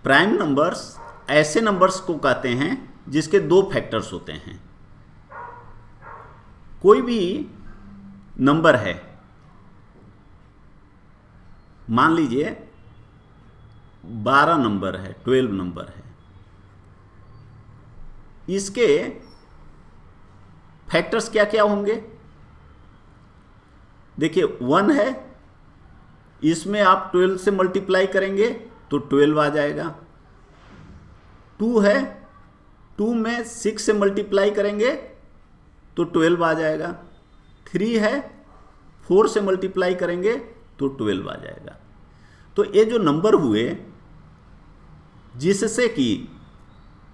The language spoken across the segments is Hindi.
प्राइम नंबर्स ऐसे नंबर्स को कहते हैं जिसके दो फैक्टर्स होते हैं। कोई भी नंबर है, मान लीजिए 12 नंबर है, 12 नंबर है, इसके फैक्टर्स क्या क्या होंगे? देखिए 1 है, इसमें आप 12 से मल्टीप्लाई करेंगे तो 12 आ जाएगा। 2 है, 2 में 6 से मल्टीप्लाई करेंगे तो 12 आ जाएगा। 3 है, 4 से मल्टीप्लाई करेंगे तो 12 आ जाएगा। तो ये जो नंबर हुए जिससे कि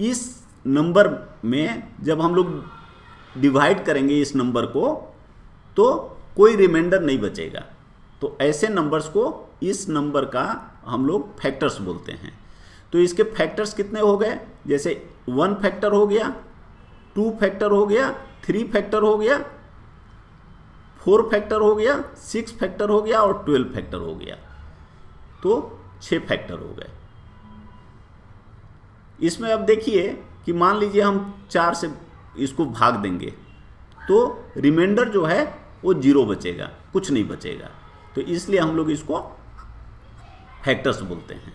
इस नंबर में जब हम लोग डिवाइड करेंगे इस नंबर को तो कोई रिमाइंडर नहीं बचेगा, तो ऐसे नंबर्स को इस नंबर का हम लोग फैक्टर्स बोलते हैं। तो इसके फैक्टर्स कितने हो गए? जैसे 1 फैक्टर हो गया, 2 फैक्टर हो गया, 3 फैक्टर हो गया, 4 फैक्टर हो गया, 6 फैक्टर हो गया और 12 फैक्टर हो गया, तो 6 फैक्टर हो गए। इसमें अब देखिए कि मान लीजिए हम 4 से इसको भाग देंगे तो रिमाइंडर जो है वो 0 बचेगा, कुछ नहीं बचेगा, तो इसलिए हम लोग इसको फैक्टर्स बोलते हैं।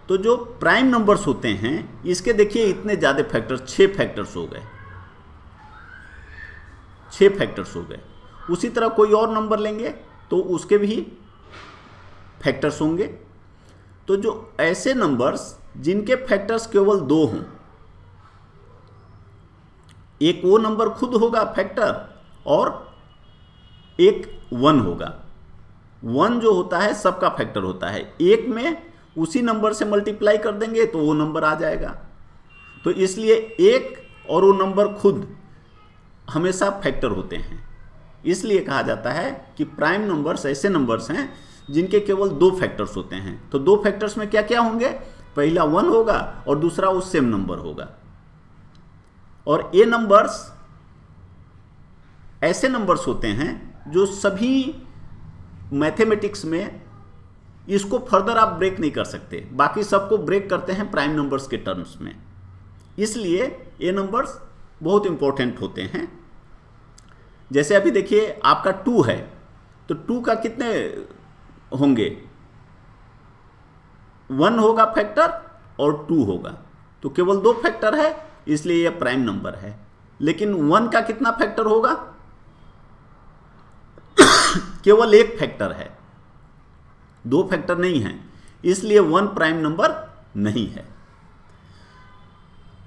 तो जो प्राइम नंबर्स होते हैं इसके देखिए इतने ज़्यादा फैक्टर्स, 6 फैक्टर्स हो गए, 6 फैक्टर्स हो गए। उसी तरह कोई और नंबर लेंगे तो उसके भी फैक्टर्स होंगे। तो जो ऐसे नंबर्स जिनके फैक्टर्स केवल 2 हों, एक वो नंबर खुद होगा फैक्टर और एक 1 होगा। 1 जो होता है सबका फैक्टर होता है, एक में उसी नंबर से मल्टीप्लाई कर देंगे तो वो नंबर आ जाएगा। तो इसलिए एक और वो नंबर खुद हमेशा फैक्टर होते हैं। इसलिए कहा जाता है कि प्राइम नंबर्स ऐसे नंबर्स हैं जिनके केवल 2 फैक्टर्स होते हैं। तो 2 फैक्टर्स में क्या क्या होंगे? पहला 1 होगा और दूसरा वो सेम नंबर होगा। और ये नंबर्स ऐसे नंबर्स होते हैं जो सभी मैथमेटिक्स में इसको फर्दर आप ब्रेक नहीं कर सकते, बाकी सबको ब्रेक करते हैं प्राइम नंबर्स के टर्म्स में। इसलिए ये नंबर्स बहुत इंपॉर्टेंट होते हैं। जैसे अभी देखिए आपका 2 है, तो 2 का कितने होंगे? 1 होगा फैक्टर और 2 होगा, तो केवल 2 फैक्टर है, इसलिए यह प्राइम नंबर है। लेकिन 1 का कितना फैक्टर होगा? केवल 1 फैक्टर है, 2 फैक्टर नहीं है, इसलिए 1 प्राइम नंबर नहीं है।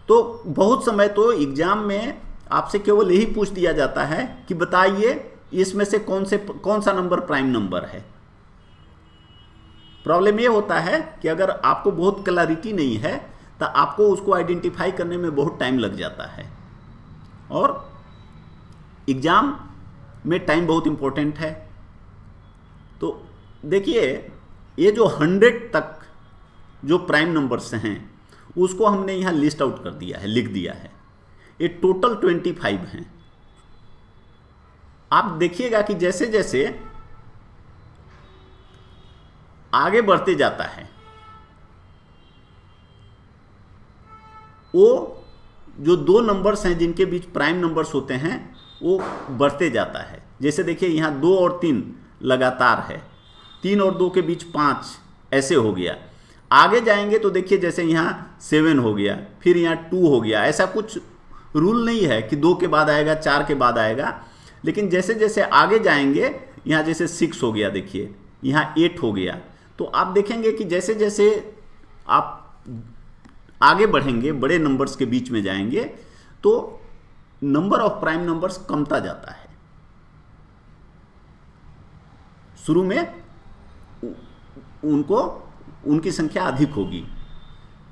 तो बहुत समय तो एग्जाम में आपसे केवल यही पूछ दिया जाता है कि बताइए इसमें से कौन सा नंबर प्राइम नंबर है। प्रॉब्लम ये होता है कि अगर आपको बहुत क्लैरिटी नहीं है तो आपको उसको आइडेंटिफाई करने में बहुत टाइम लग जाता है, और एग्जाम में टाइम बहुत इंपॉर्टेंट है। तो देखिए ये जो 100 तक जो प्राइम नंबर्स हैं उसको हमने यहाँ लिस्ट आउट कर दिया है, लिख दिया है। ये टोटल 25 हैं। आप देखिएगा कि जैसे जैसे आगे बढ़ते जाता है वो जो 2 नंबर्स हैं जिनके बीच प्राइम नंबर्स होते हैं वो बढ़ते जाता है। जैसे देखिए यहाँ 2 और 3 लगातार है, 3 और 2 के बीच 5 ऐसे हो गया। आगे जाएंगे तो देखिए जैसे यहाँ 7 हो गया, फिर यहाँ 2 हो गया। ऐसा कुछ रूल नहीं है कि 2 के बाद आएगा, 4 के बाद आएगा, लेकिन जैसे जैसे आगे जाएंगे यहाँ जैसे 6 हो गया, देखिए यहाँ 8 हो गया। तो आप देखेंगे कि जैसे जैसे आप आगे बढ़ेंगे, बड़े नंबर्स के बीच में जाएंगे, तो नंबर ऑफ प्राइम नंबर्स कमता जाता है। शुरू में उनकी संख्या अधिक होगी,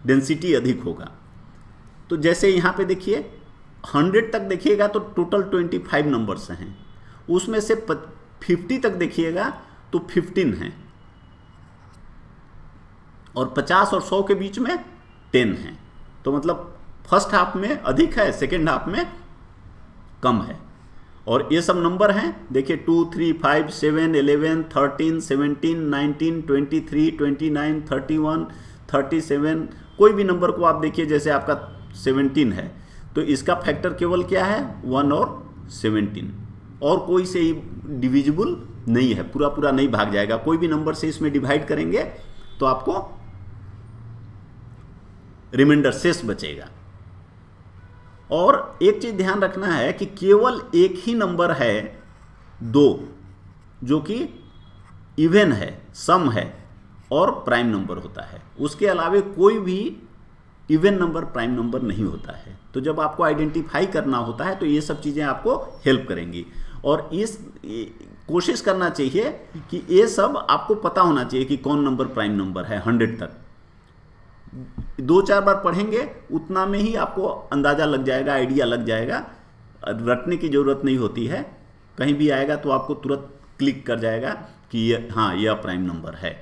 डेंसिटी अधिक होगा। तो जैसे यहाँ पे देखिए 100 तक देखिएगा तो टोटल 25 नंबर्स हैं, उसमें से 50 तक देखिएगा तो 15 हैं, और 50 और 100 के बीच में 10 हैं। तो मतलब फर्स्ट हाफ में अधिक है, सेकेंड हाफ में कम है। और ये सब नंबर हैं, देखिए 2, 3, 5, 7, 11, 13, 17, 19, 23, 29, 31, 37, कोई भी नंबर को आप देखिए, जैसे आपका 17 है तो इसका फैक्टर केवल क्या है 1 और 17, और कोई से ही डिविजिबल नहीं है, पूरा पूरा नहीं भाग जाएगा। कोई भी नंबर से इसमें डिवाइड करेंगे तो आपको रिमाइंडर शेष बचेगा। और एक चीज ध्यान रखना है कि केवल एक ही नंबर है 2 जो कि इवन है, सम है और प्राइम नंबर होता है। उसके अलावा कोई भी इवन नंबर प्राइम नंबर नहीं होता है। तो जब आपको आइडेंटिफाई करना होता है तो ये सब चीज़ें आपको हेल्प करेंगी। और कोशिश करना चाहिए कि ये सब आपको पता होना चाहिए कि कौन नंबर प्राइम नंबर है 100 तक। 2-4 बार पढ़ेंगे उतना में ही आपको अंदाज़ा लग जाएगा, आइडिया लग जाएगा, रटने की ज़रूरत नहीं होती है। कहीं भी आएगा तो आपको तुरंत क्लिक कर जाएगा कि ये हाँ यह प्राइम नंबर है।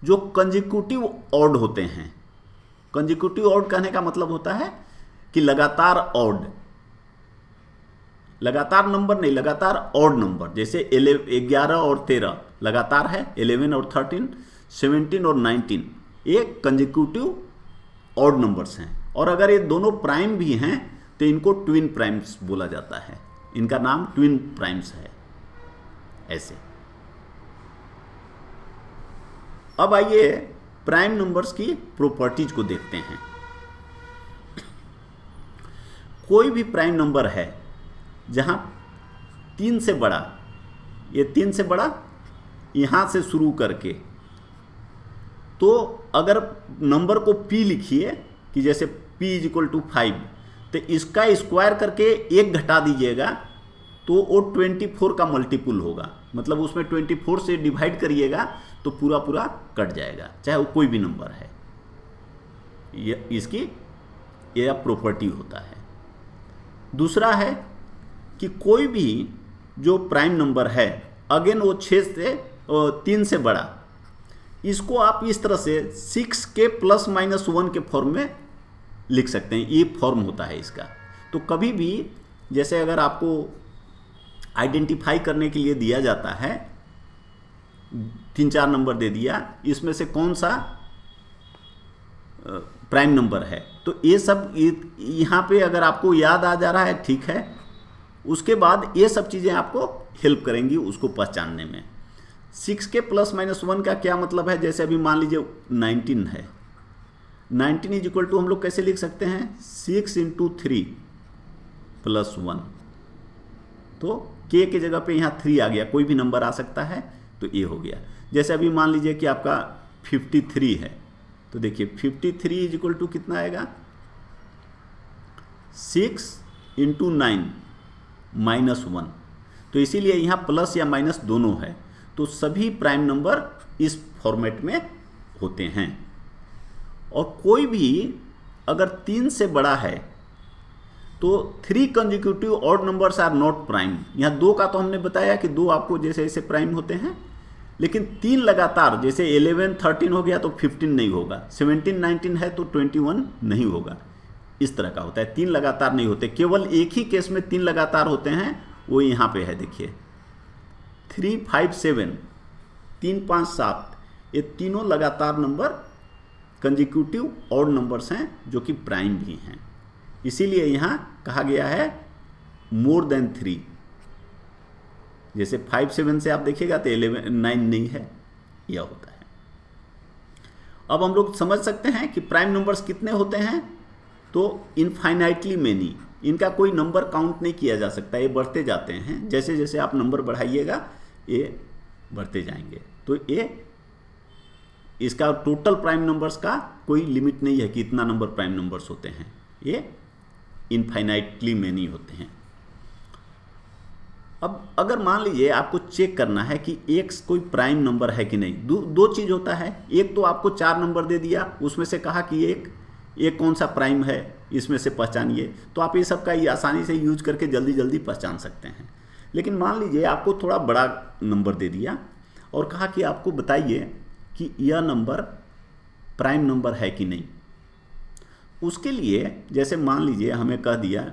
जो कंजिक्यूटिव ऑड होते हैं, कंजिक्यूटिव ऑड कहने का मतलब होता है कि लगातार ऑड, लगातार नंबर नहीं, लगातार ऑड नंबर। जैसे 11 और 13 लगातार है, 11 और 13, 17 और 19, ये कंजिक्यूटिव ऑड नंबर्स हैं। और अगर ये दोनों प्राइम भी हैं तो इनको ट्विन प्राइम्स बोला जाता है, इनका नाम ट्विन प्राइम्स है। ऐसे अब आइए प्राइम नंबर्स की प्रॉपर्टीज को देखते हैं। कोई भी प्राइम नंबर है जहां 3 से बड़ा, ये 3 से बड़ा यहां से शुरू करके, तो अगर नंबर को p लिखिए कि जैसे p = 5, तो इसका स्क्वायर करके 1 घटा दीजिएगा तो वो 24 का मल्टीपुल होगा। मतलब उसमें 24 से डिवाइड करिएगा तो पूरा पूरा कट जाएगा, चाहे वो कोई भी नंबर है। ये इसकी यह प्रॉपर्टी होता है। दूसरा है कि कोई भी जो प्राइम नंबर है, अगेन वो 3 से बड़ा, इसको आप इस तरह से 6 के ±1 के फॉर्म में लिख सकते हैं। ये फॉर्म होता है इसका। तो कभी भी जैसे अगर आपको आइडेंटिफाई करने के लिए दिया जाता है, 3-4 नंबर दे दिया, इसमें से कौन सा प्राइम नंबर है, तो ये सब यहाँ पे अगर आपको याद आ जा रहा है ठीक है, उसके बाद ये सब चीज़ें आपको हेल्प करेंगी उसको पहचानने में। 6 के ±1 का क्या मतलब है, जैसे अभी मान लीजिए 19 है, 19 = हम लोग कैसे लिख सकते हैं 6 × 3 + 1, तो k के जगह पे यहाँ 3 आ गया, कोई भी नंबर आ सकता है तो ये हो गया। जैसे अभी मान लीजिए कि आपका 53 है, तो देखिए 53 = कितना आएगा 6 × 9 - 1, तो इसीलिए यहाँ प्लस या माइनस दोनों है। तो सभी प्राइम नंबर इस फॉर्मेट में होते हैं। और कोई भी अगर 3 से बड़ा है तो 3 consecutive odd numbers are not prime. यहाँ 2 का तो हमने बताया कि 2 आपको जैसे ऐसे प्राइम होते हैं, लेकिन 3 लगातार, जैसे 11 13 हो गया तो 15 नहीं होगा, 17 19 है तो 21 नहीं होगा। इस तरह का होता है, 3 लगातार नहीं होते। केवल एक ही केस में 3 लगातार होते हैं, वो यहाँ पे है, देखिए 3 5 7, 3 5 7, ये तीनों लगातार नंबर कंजिक्यूटिव ऑड नंबर्स हैं जो कि प्राइम भी हैं। इसीलिए यहाँ कहा गया है मोर देन 3। जैसे 5 7 से आप देखिएगा तो 11 9 नहीं है, यह होता है। अब हम लोग समझ सकते हैं कि प्राइम नंबर्स कितने होते हैं, तो इनफाइनाइटली मेनी, इनका कोई नंबर काउंट नहीं किया जा सकता, ये बढ़ते जाते हैं। जैसे जैसे आप नंबर बढ़ाइएगा ये बढ़ते जाएंगे। तो ये इसका टोटल प्राइम नंबर्स का कोई लिमिट नहीं है कि इतना नंबर प्राइम नंबर्स होते हैं, ये इनफाइनाइटली मेनी होते हैं। अब अगर मान लीजिए आपको चेक करना है कि एक कोई प्राइम नंबर है कि नहीं, दो चीज़ होता है। एक तो आपको 4 नंबर दे दिया, उसमें से कहा कि एक कौन सा प्राइम है इसमें से पहचानिए, तो आप ये सब का आसानी से यूज करके जल्दी जल्दी पहचान सकते हैं। लेकिन मान लीजिए आपको थोड़ा बड़ा नंबर दे दिया और कहा कि आपको बताइए कि यह नंबर प्राइम नंबर है कि नहीं। उसके लिए जैसे मान लीजिए हमें कह दिया,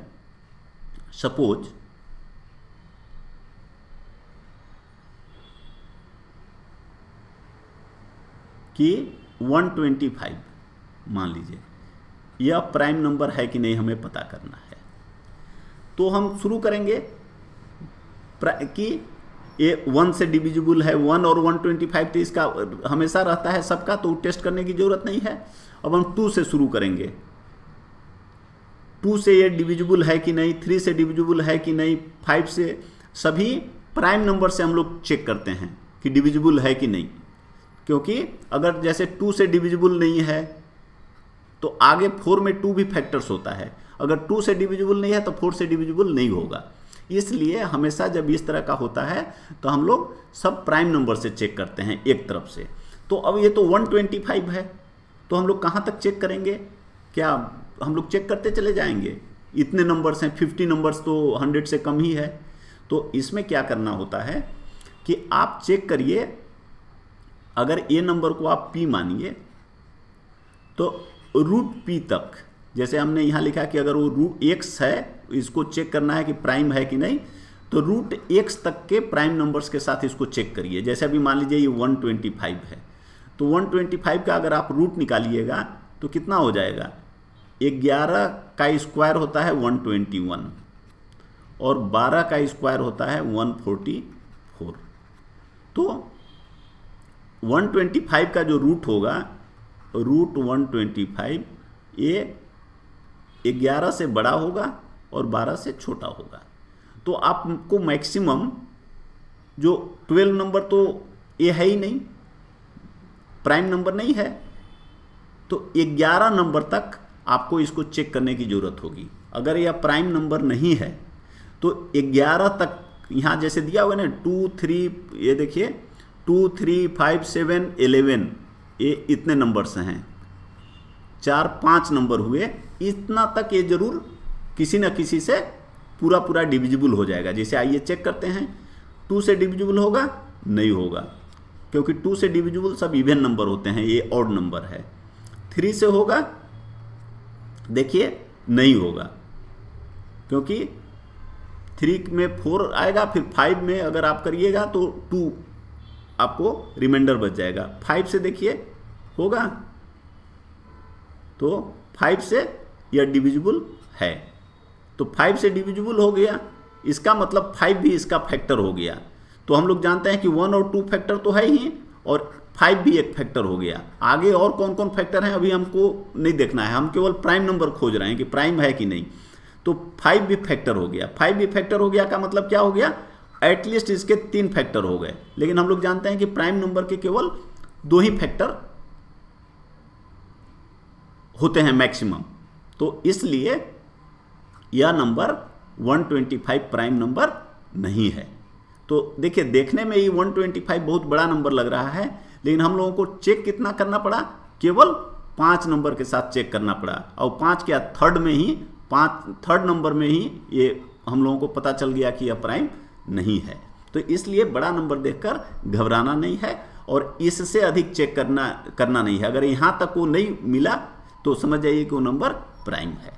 सपोज कि 125 मान लीजिए, यह प्राइम नंबर है कि नहीं हमें पता करना है। तो हम शुरू करेंगे कि ये 1 से डिविजिबल है, 1 और 125 तो इसका हमेशा रहता है सबका, तो टेस्ट करने की जरूरत नहीं है। अब हम 2 से शुरू करेंगे, 2 से ये डिविजिबल है कि नहीं, 3 से डिविजिबल है कि नहीं, 5 से, सभी प्राइम नंबर से हम लोग चेक करते हैं कि डिविजिबल है कि नहीं। क्योंकि अगर जैसे 2 से डिविजिबल नहीं है तो आगे 4 में 2 भी फैक्टर्स होता है, अगर 2 से डिविजिबल नहीं है तो 4 से डिविजिबल नहीं होगा। इसलिए हमेशा जब इस तरह का होता है तो हम लोग सब प्राइम नंबर से चेक करते हैं एक तरफ से। तो अब ये तो 125 है, तो हम लोग कहाँ तक चेक करेंगे? क्या हम लोग चेक करते चले जाएंगे? इतने नंबर्स हैं, 50 नंबर्स तो 100 से कम ही है। तो इसमें क्या करना होता है कि आप चेक करिए, अगर ये नंबर को आप p मानिए तो रूट p तक, जैसे हमने यहाँ लिखा कि अगर वो रूट x है, इसको चेक करना है कि प्राइम है कि नहीं, तो रूट x तक के प्राइम नंबर्स के साथ इसको चेक करिए। जैसे अभी मान लीजिए ये 125 है, तो 125 का अगर आप रूट निकालिएगा तो कितना हो जाएगा? 11 का स्क्वायर होता है 121 और 12 का स्क्वायर होता है 144। तो 125 का जो रूट होगा, रूट 125, ये 11 से बड़ा होगा और 12 से छोटा होगा। तो आपको मैक्सिमम जो 12 नंबर तो ये है ही नहीं, प्राइम नंबर नहीं है, तो 11 नंबर तक आपको इसको चेक करने की ज़रूरत होगी। अगर यह प्राइम नंबर नहीं है तो 11 तक, यहाँ जैसे दिया हुआ ना 2, 3, ये देखिए 2, 3, 5, 7, 11, ये इतने नंबर्स हैं, 4, 5 नंबर हुए, इतना तक ये जरूर किसी न किसी से पूरा डिविजिबल हो जाएगा। जैसे आइए चेक करते हैं, 2 से डिविजिबल होगा? नहीं होगा, क्योंकि 2 से डिविजिबल सब इवन नंबर होते हैं, ये ऑड नंबर है। 3 से होगा? देखिए नहीं होगा, क्योंकि 3 में 4 आएगा, फिर 5 में अगर आप करिएगा तो 2 आपको रिमाइंडर बच जाएगा। 5 से देखिए होगा? तो 5 से यह डिविजिबल है, तो 5 से डिविजिबल हो गया, इसका मतलब 5 भी इसका फैक्टर हो गया। तो हम लोग जानते हैं कि 1 और 2 फैक्टर तो है ही, और 5 भी एक फैक्टर हो गया। आगे और कौन कौन फैक्टर हैं अभी हमको नहीं देखना है, हम केवल प्राइम नंबर खोज रहे हैं कि प्राइम है कि नहीं। तो 5 भी फैक्टर हो गया। 5 भी फैक्टर हो गया का मतलब क्या हो गया? एटलीस्ट इसके 3 फैक्टर हो गए। लेकिन हम लोग जानते हैं कि प्राइम नंबर के केवल 2 ही फैक्टर होते हैं मैक्सिमम, तो इसलिए यह नंबर 125 प्राइम नंबर नहीं है। तो देखिए देखने में ये 125 बहुत बड़ा नंबर लग रहा है, लेकिन हम लोगों को चेक कितना करना पड़ा? केवल 5 नंबर के साथ चेक करना पड़ा, और 5 क्या, थर्ड नंबर में ही ये हम लोगों को पता चल गया कि यह प्राइम नहीं है। तो इसलिए बड़ा नंबर देखकर घबराना नहीं है, और इससे अधिक चेक करना नहीं है। अगर यहाँ तक वो नहीं मिला तो समझ जाइए कि वो नंबर प्राइम है।